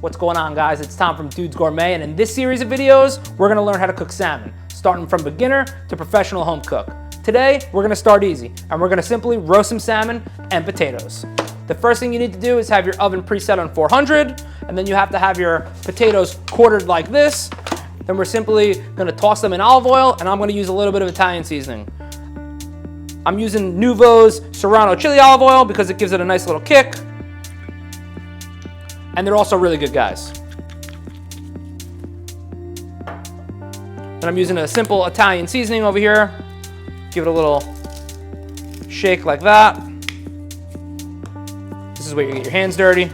What's going on, guys? It's Tom from Dude's Gourmet, and in this series of videos, we're gonna learn how to cook salmon, starting from beginner to professional home cook. Today, we're gonna start easy, and we're gonna simply roast some salmon and potatoes. The first thing you need to do is have your oven preset on 400, and then you have to have your potatoes quartered like this. Then we're simply gonna toss them in olive oil, and I'm gonna use a little bit of Italian seasoning. I'm using Nuvo's Serrano chili olive oil because it gives it a nice little kick. And they're also really good, guys. And I'm using a simple Italian seasoning over here. Give it a little shake like that. This is where you get your hands dirty.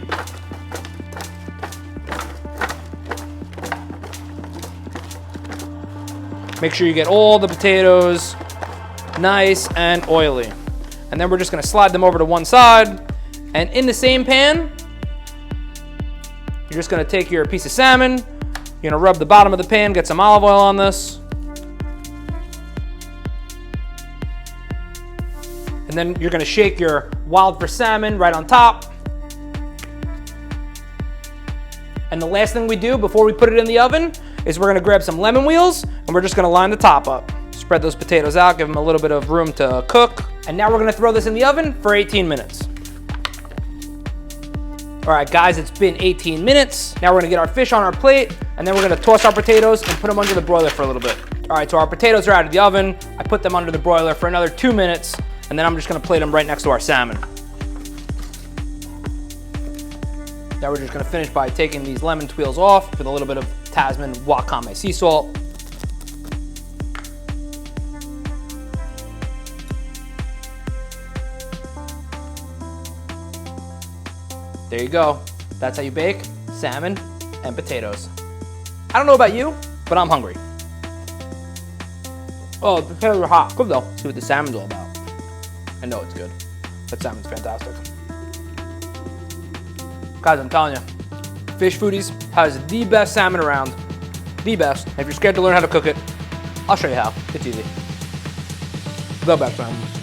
Make sure you get all the potatoes nice and oily. And then we're just gonna slide them over to one side. And in the same pan, you're just gonna take your piece of salmon, you're gonna rub the bottom of the pan, get some olive oil on this. And then you're gonna shake your wild for salmon right on top. And the last thing we do before we put it in the oven is we're gonna grab some lemon wheels and we're just gonna line the top up. Spread those potatoes out, give them a little bit of room to cook. And now we're gonna throw this in the oven for 18 minutes. All right, guys, it's been 18 minutes. Now we're gonna get our fish on our plate, and then we're gonna toss our potatoes and put them under the broiler for a little bit. All right, so our potatoes are out of the oven. I put them under the broiler for another 2 minutes, and then I'm just gonna plate them right next to our salmon. Now we're just gonna finish by taking these lemon tweels off with a little bit of Tasman Wakame sea salt. There you go. That's how you bake salmon and potatoes. I don't know about you, but I'm hungry. Oh, the potatoes are hot. Good though. See what the salmon's all about. I know it's good. That salmon's fantastic. Guys, I'm telling you, Fish Foodies has the best salmon around. The best. If you're scared to learn how to cook it, I'll show you how. It's easy. The best salmon.